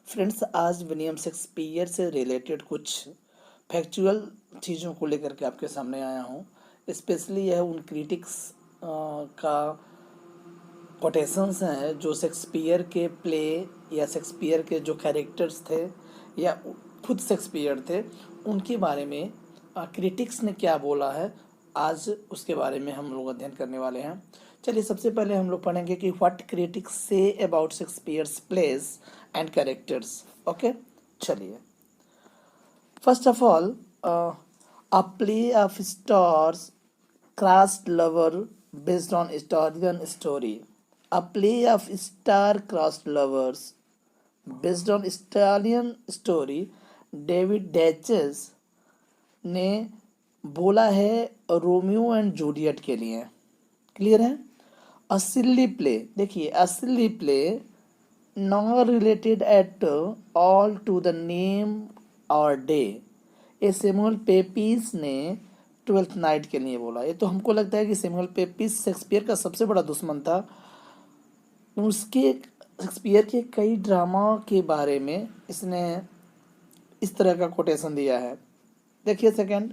Friends, आज William Shakespeare से related कुछ फैक्चुअल चीज़ों को लेकर के आपके सामने आया हूँ। स्पेशली यह उन क्रिटिक्स का कोटेशंस हैं जो शेक्सपियर के प्ले या शेक्सपियर के जो कैरेक्टर्स थे या खुद शेक्सपियर थे, उनके बारे में क्रिटिक्स ने क्या बोला है, आज उसके बारे में हम लोग अध्ययन करने वाले हैं। चलिए, सबसे पहले हम लोग पढ़ेंगे कि what critics say about Shakespeare's plays and characters. Okay, चलिए। First of all, a play of stars crossed lover based on Italian story. A play of star-crossed lovers based on Italian story. David Daiches ने बोला है Romeo and Juliet के लिए। Clear है? अ silly play, देखिए, a silly play not related at all to the name और day. ये Samuel Pepys ने ट्वेल्थ नाइट के लिए बोला। ये तो हमको लगता है कि सैमुअल पेपीज शेक्सपियर का सबसे बड़ा दुश्मन था। उसके शेक्सपियर के कई ड्रामा के बारे में इसने इस तरह का कोटेशन दिया है। देखिए second,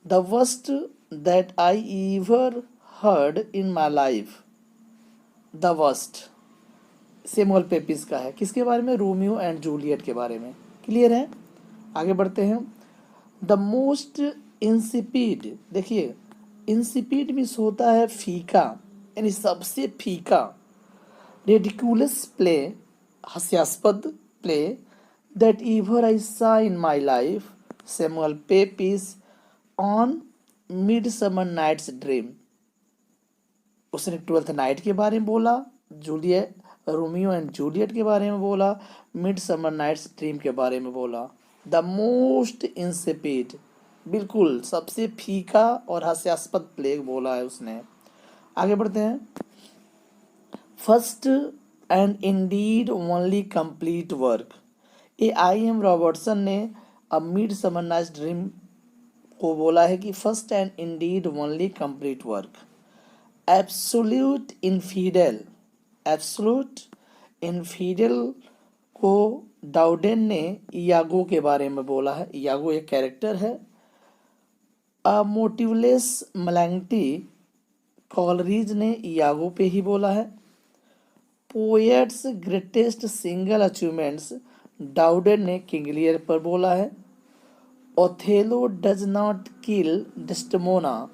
the worst that I ever heard in my life. The worst Samuel Pepys का है। किसके बारे में? रोमियो एंड जूलियट के बारे में। क्लियर है? आगे बढ़ते हैं। द मोस्ट इंसिपिड, देखिए, इंसिपिड मीन्स होता है फीका, यानी सबसे फीका। रेडिकुलस प्ले, हास्यास्पद play, that ever I saw in my life, Samuel Pepys on Midsummer Night's Dream. उसने ट्वेल्थ नाइट के बारे में बोला, जूलियट रोमियो एंड जूलियट के बारे में बोला, मिडसमर नाइट्स ड्रीम के बारे में बोला। द मोस्ट इंसिपिड, बिल्कुल सबसे फीका और हास्यास्पद प्ले बोला है उसने। आगे बढ़ते हैं। First and indeed only complete work, ये आई.एम. रॉबर्टसन ने अ मिडसमर नाइट्स ड्रीम को बोला है कि first and indeed only complete work. Absolute infidel, absolute infidel को डाउडेन ने इयागो के बारे में बोला है। इयागो एक कैरेक्टर है। अ मोटिवलेस मलैंगटी, कॉलरीज ने इयागो पे ही बोला है। पोएट्स ग्रेटेस्ट सिंगल अचीवमेंट्स, डाउडेन ने किंग लियर पर बोला है। Othello does not kill Desdemona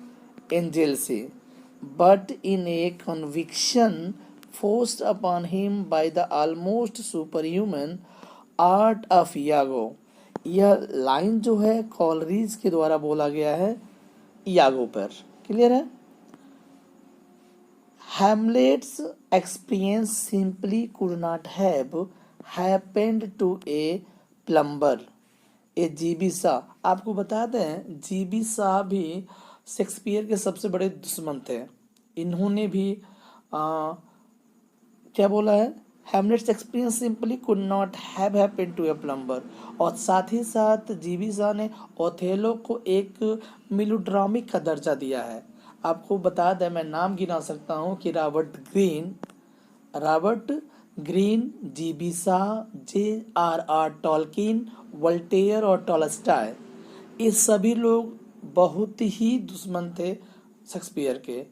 in jealousy, but in A conviction forced upon him by the almost superhuman art of Iago। यह लाइन जो है कॉलरीज के द्वारा बोला गया है इयागो पर। क्लियर है? Hamlet's experience simply could not have happened to a plumber. A GB Shah, आपको बता दें जीबी शाह भी शेक्सपियर के सबसे बड़े दुश्मन थे। इन्होंने भी क्या बोला है? Hamlet's experience simply could not have happened to a plumber. और साथ ही साथ जीबी शाह ने ओथेलो को एक मिलोड्रामिक का दर्जा दिया है। आपको बता दें, मैं नाम गिना सकता हूँ कि Robert Greene, GB Shaw, J.R.R. Tolkien, Voltaire और टॉलस्टॉय, ये सभी लोग बहुत ही दुश्मन थे शेक्सपियर के।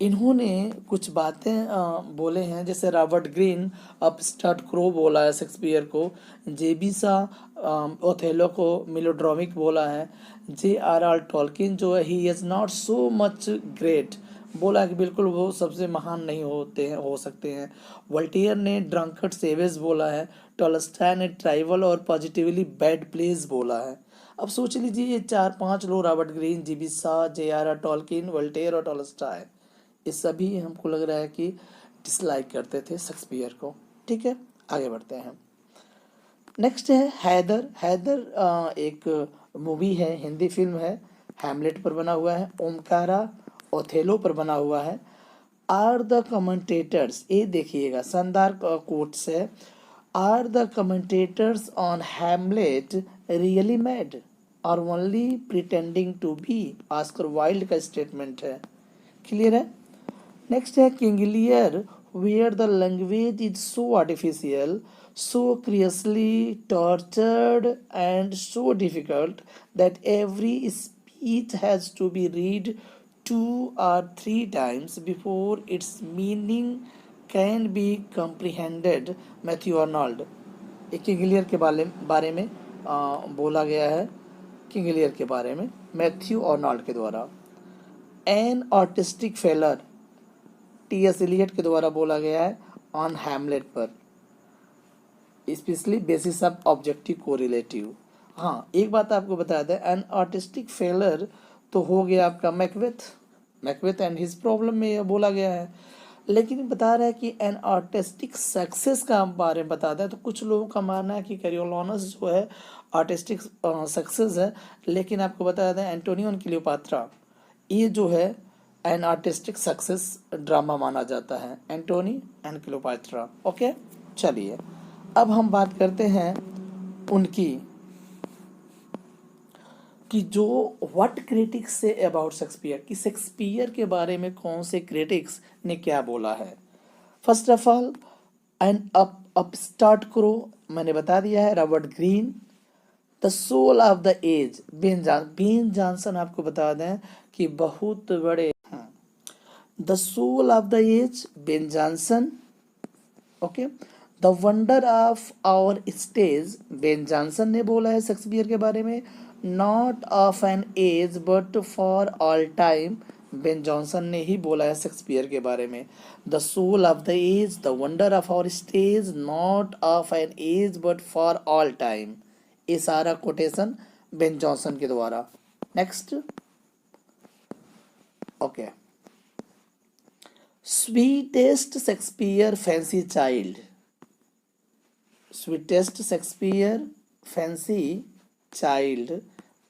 इन्होंने कुछ बातें बोले हैं, जैसे रॉबर्ट ग्रीन अपस्टार्ट क्रो बोला है शेक्सपियर को, जेबी शाह ओथेलो को मिलोड्रामिक बोला है, J.R.R. टॉलकिन जो है he is not so much great, बोला कि बिल्कुल वो सबसे महान नहीं होते हैं, हो सकते हैं। वोल्टेयर ने ड्रंकर्ड सेवेज बोला है। टॉलस्टॉय ने ट्राइवल और पॉजिटिवली बैड प्लेस बोला है। अब सोच लीजिए, ये 4-5 लोग, Robert Greene, GB Shaw, J.R.R. Tolkien, Voltaire और टॉलस्टॉय, ये सभी हमको लग रहा है कि डिसलाइक करते थे शेक्सपियर को। ठीक है, आगे बढ़ते हैं। नेक्स्ट है हैदर। हैदर एक मूवी है, हिंदी फिल्म है, हैमलेट पर बना हुआ है। ओमकारा ओथेलो पर बना हुआ है। आर द कमेंटेटर्स, ये देखिएगा शानदार कोट्स है। Are the commentators on Hamlet really mad or only pretending to be, Oscar Wilde का स्टेटमेंट है। क्लियर है? नेक्स्ट है King Lear where the language is so artificial, so curiously tortured, and so difficult that every speech has to be read 2 or 3 times before its meaning can be comprehended. Matthew Arnold, एक King Lear के बारे में बोला गया है, King Lear के बारे में मैथ्यू अर्नोल्ड के द्वारा। An artistic failure TS. Eliot के द्वारा बोला गया है ऑन हैमलेट पर, specially basis of objective correlative. हाँ, एक बात आपको बता दें, एन आर्टिस्टिक फेलर तो हो गया आपका मैकबेथ एंड हिज प्रॉब्लम में यह बोला गया है, लेकिन बता रहा है कि एन आर्टिस्टिक सक्सेस का बारे में बता दें तो कुछ लोगों का मानना है कि करियोलानस जो है आर्टिस्टिक सक्सेस है, लेकिन आपको बता दें एंटोनियो एंड क्लियोपात्रा ये जो है एन आर्टिस्टिक सक्सेस ड्रामा माना जाता है, एंटोनी एंड क्लियोपात्रा। ओके, चलिए अब हम बात करते हैं उनकी कि जो what critics say about Shakespeare, कि शेक्सपियर के बारे में कौन से क्रिटिक्स ने क्या बोला है। First of all and up start करो, मैंने बता दिया है Robert Greene. The soul of the age Ben Jonson आपको बता दें कि बहुत बड़े the soul of the age Ben Jonson. Okay, the wonder of our stage Ben Jonson ने बोला है शेक्सपियर के बारे में। Not of an age but for all time Ben Jonson ने ही बोला है शेक्सपियर के बारे में। The soul of the age, the wonder of our stage, not of an age but for all time, ये सारा कोटेशन बेन जॉनसन के द्वारा। Next, okay, sweetest Shakespeare fancy child, sweetest Shakespeare fancy child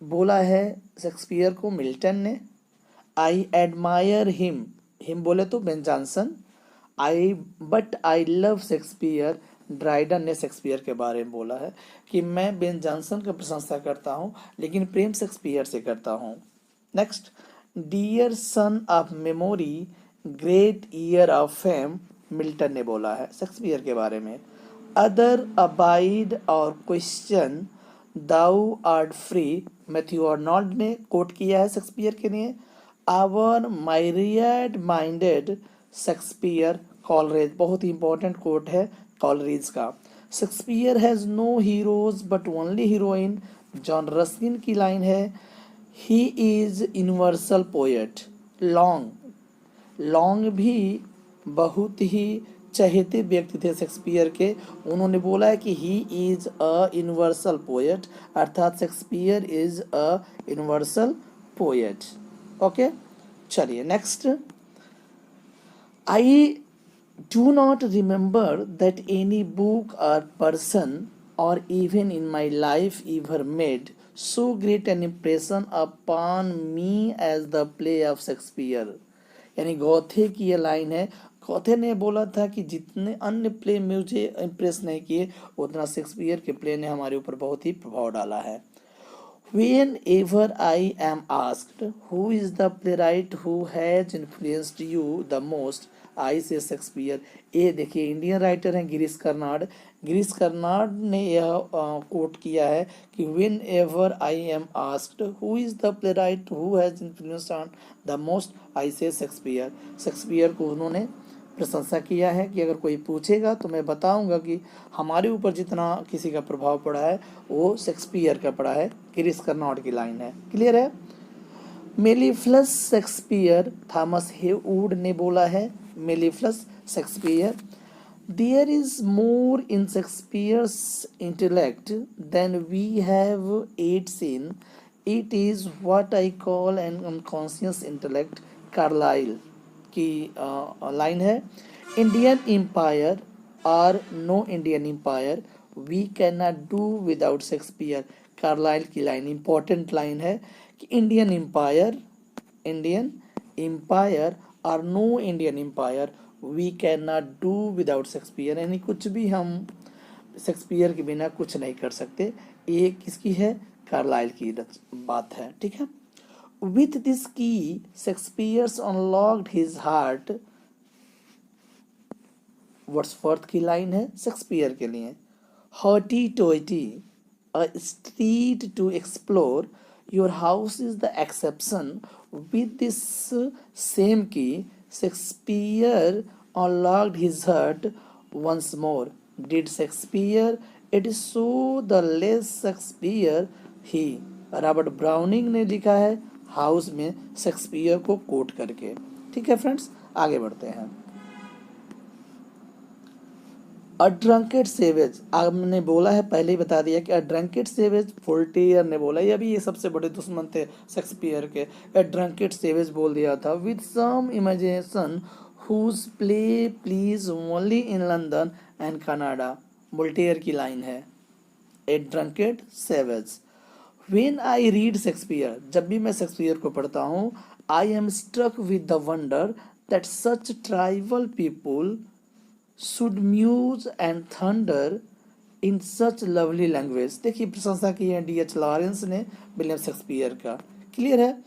बोला है Shakespeare को Milton ने। I admire him बोले तो Ben Jonson. But I love Shakespeare, Dryden ने शेक्सपियर के बारे में बोला है कि मैं बेन जॉनसन का प्रशंसा करता हूँ लेकिन प्रेम शेक्सपियर से करता हूँ। Next, dear son of memory great heir of fame, Milton ने बोला है शेक्सपियर के बारे में। Other abide our question thou art free, Matthew Arnold ने कोट किया है शेक्सपियर के लिए। Our myriad minded Shakespeare, Coleridge, बहुत ही इंपॉर्टेंट कोट है कॉलरेज का। Shakespeare has no heroes but only heroine, John Ruskin की लाइन है। He is universal poet. Long भी बहुत ही चहेते व्यक्ति थे शेक्सपियर के, उन्होंने बोला है कि he is a universal poet, अर्थात Shakespeare is a universal poet. Okay, चलिए next, I do not remember that any book or person or even in my life ever made so great an impression upon me as the play of Shakespeare. यानी Goethe की ये line है, गौथे ने बोला था कि जितने अन्य प्ले मुझे इम्प्रेस नहीं किए उतना शेक्सपियर के प्ले ने हमारे ऊपर बहुत ही प्रभाव डाला है। Whenever I am asked who is the playwright who has influenced you the most, I say Shakespeare। ये देखिए इंडियन राइटर हैं गिरीश कर्नाड, गिरीश कर्नाड ने यह कोट किया है कि whenever I am asked who is the playwright who has influenced on the most, I say Shakespeare। Shakespeare को उन्होंने प्रशंसा किया है कि अगर कोई पूछेगा तो मैं बताऊंगा कि हमारे ऊपर जितना किसी का प्रभाव पड़ा है वो शेक्सपियर का पड़ा है। गिरीश कर्नाड की लाइन है, क्लियर है। मेलिफिलस शेक्सपियर, थॉमस हेवुड ने बोला है mellifluous Shakespeare. There is more in Shakespeare's intellect than we have yet seen, it is what I call an unconscious intellect, Carlyle की लाइन है। Indian empire or no Indian empire, we can not do without Shakespeare, Carlyle की line, important line है कि Indian empire or no Indian empire, we can not do without Shakespeare, यानी कुछ भी हम Shakespeare के बिना कुछ नहीं कर सकते। ये किसकी है? कार्लाइल की बात है, ठीक है। With this key, Shakespeare unlocked his heart Wordsworth की लाइन है शेक्सपियर के लिए। Hoity toity a street to explore, your house is the exception, with this same key Shakespeare unlocked his heart once more. Did Shakespeare? It is so the less Shakespeare he. Robert browning ने लिखा है house में Shakespeare को coat करके। ठीक है friends, आगे बढ़ते हैं। अ ड्रंकेड सेवेज, आपने बोला है, पहले ही बता दिया कि अ ड्रंकेड सेवेज वोल्टेयर ने बोला, ये अभी ये सबसे बड़े दुश्मन थे शेक्सपियर के। अ ड्रंकेड सेवेज बोल दिया था with some imagination whose play please only in London and Canada. Voltaire की लाइन है a drunken savage. When I read Shakespeare, जब भी मैं शेक्सपियर को पढ़ता हूँ, I am struck with the wonder that such tribal people should muse and thunder in such lovely language। देखिए प्रशंसा की है डी एच लॉरेंस ने विलियम शेक्सपियर का। क्लियर है।